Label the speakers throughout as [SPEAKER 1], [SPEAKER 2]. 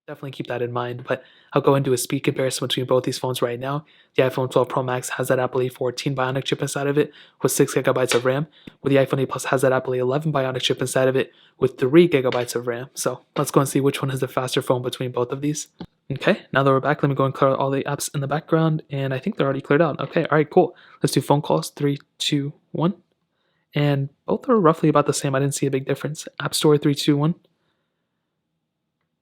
[SPEAKER 1] definitely keep that in mind. But I'll go into a speed comparison between both these phones right now. The iPhone 12 Pro Max has that Apple A14 Bionic chip inside of it with 6 gigabytes of RAM, where the iPhone 8 Plus has that Apple A11 Bionic chip inside of it with 3 gigabytes of RAM. So let's go and see which one is the faster phone between both of these. Okay, now that we're back, let me go and clear out all the apps in the background, and I think they're already cleared out. Okay, all right, cool. Let's do phone calls. 3, 2, 1. And both are roughly about the same. I didn't see a big difference. App Store 3, 2, 1.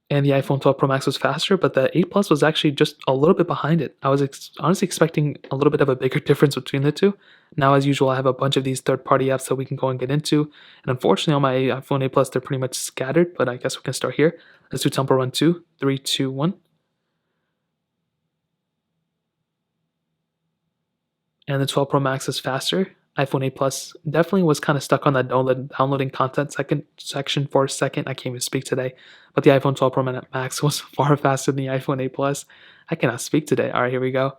[SPEAKER 1] And the iPhone 12 Pro Max was faster, but the 8 Plus was actually just a little bit behind it. I was honestly expecting a little bit of a bigger difference between the two. Now, as usual, I have a bunch of these third-party apps that we can go and get into. And unfortunately, on my iPhone 8 Plus, they're pretty much scattered, but I guess we can start here. Let's do Temple Run 2, 3, 2, 1. And the 12 Pro Max is faster. iPhone 8 Plus definitely was kind of stuck on that downloading content section for a second. I can't even speak today. But the iPhone 12 Pro Max was far faster than the iPhone 8 Plus. I cannot speak today. All right, here we go.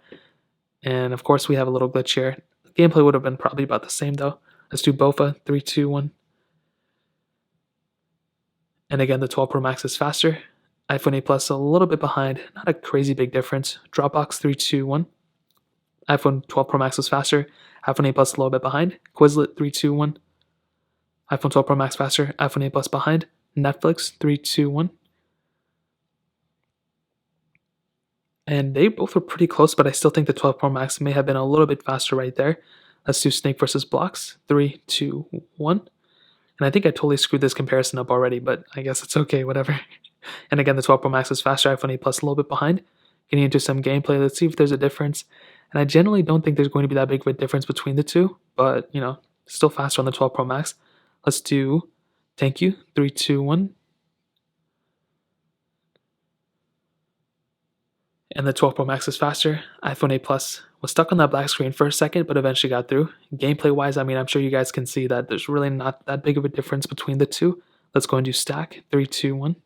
[SPEAKER 1] And of course, we have a little glitch here. Gameplay would have been probably about the same though. Let's do BOFA 3, 2, 1. And again, the 12 Pro Max is faster. iPhone 8 Plus a little bit behind. Not a crazy big difference. Dropbox 3, 2, 1. iPhone 12 Pro Max was faster. iPhone 8 Plus a little bit behind. Quizlet 3, 2, 1. iPhone 12 Pro Max faster. iPhone 8 Plus behind. Netflix 3, 2, 1. And they both were pretty close, but I still think the 12 Pro Max may have been a little bit faster right there. Let's do Snake versus Blocks 3, 2, 1. And I think I totally screwed this comparison up already, but I guess it's okay, whatever. And again, the 12 Pro Max is faster. iPhone 8 Plus a little bit behind. Getting into some gameplay, let's see if there's a difference. And I generally don't think there's going to be that big of a difference between the two, but still faster on the 12 Pro Max. Let's do Thank You 3, 2, 1. And the 12 Pro Max is faster. iPhone 8 Plus was stuck on that black screen for a second, but eventually got through. Gameplay wise, I mean, I'm sure you guys can see that there's really not that big of a difference between the two. Let's go and do Stack 3, 2, 1.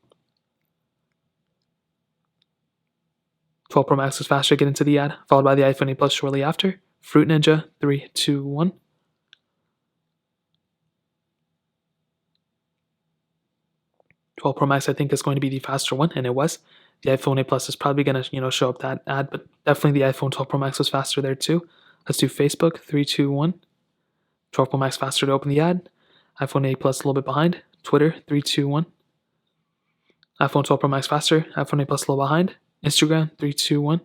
[SPEAKER 1] 12 Pro Max was faster, get into the ad, followed by the iPhone 8 Plus shortly after. Fruit Ninja 3, 2, 1. 12 Pro Max I think is going to be the faster one, and it was. The iPhone 8 Plus is probably going to show up that ad, but definitely the iPhone 12 Pro Max was faster there too. Let's do Facebook 3, 2, 1. 12 Pro Max faster to open the ad. iPhone 8 Plus a little bit behind. Twitter 3, 2, 1. iPhone 12 Pro Max faster. iPhone 8 Plus a little behind. Instagram 3, 2, 1.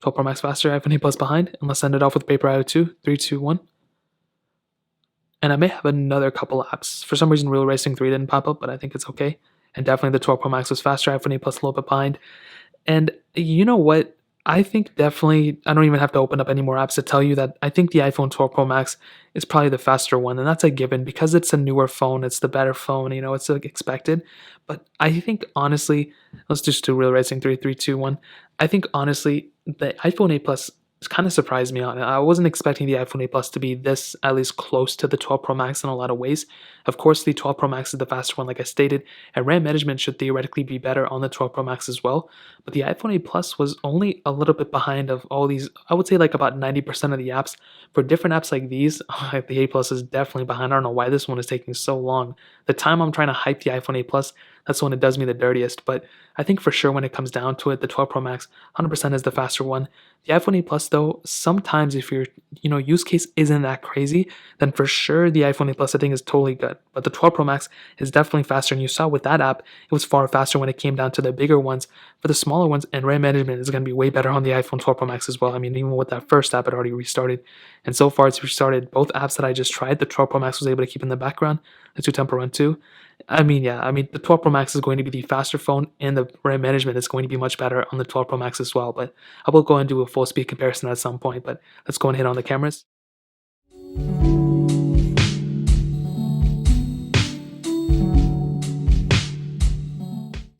[SPEAKER 1] 12 Pro Max faster. iPhone 8 Plus behind. And let's end it off with Paper IO 2 3, 2, 1. And I may have another couple apps. For some reason, Real Racing 3 didn't pop up, but I think it's okay. And definitely the 12 Pro Max was faster. iPhone 8 Plus a little bit behind. And you know what? I think definitely, I don't even have to open up any more apps to tell you that I think the iPhone 12 Pro Max is probably the faster one. And that's a given because it's a newer phone. It's the better phone. It's like expected. But I think honestly, let's just do Real Racing 3, 3, 2, 1. I think honestly, the iPhone 8 Plus kind of surprised me on it. I wasn't expecting the iPhone 8 Plus to be this at least close to the 12 Pro Max in a lot of ways. Of course, the 12 Pro Max is the faster one, like I stated, and RAM management should theoretically be better on the 12 Pro Max as well. But the iPhone 8 Plus was only a little bit behind of all these, I would say like about 90% of the apps. For different apps like these, the 8 Plus is definitely behind. I don't know why this one is taking so long. The time I'm trying to hype the iPhone 8 Plus, that's when it does me the dirtiest. But I think for sure when it comes down to it, the 12 Pro Max 100% is the faster one. The iPhone 8 Plus though, sometimes if your use case isn't that crazy, then for sure the iPhone 8 Plus I think is totally good. But the 12 Pro Max is definitely faster, and you saw with that app, it was far faster when it came down to the bigger ones. For the smaller ones, and RAM management is going to be way better on the iPhone 12 Pro Max as well. I mean, even with that first app, it already restarted. And so far, it's restarted both apps that I just tried. The 12 Pro Max was able to keep in the background. Let's do Temple Run 2. I mean, the 12 Pro Max is going to be the faster phone, and the RAM management is going to be much better on the 12 Pro Max as well. But I will go and do a full speed comparison at some point. But let's go and hit on the cameras.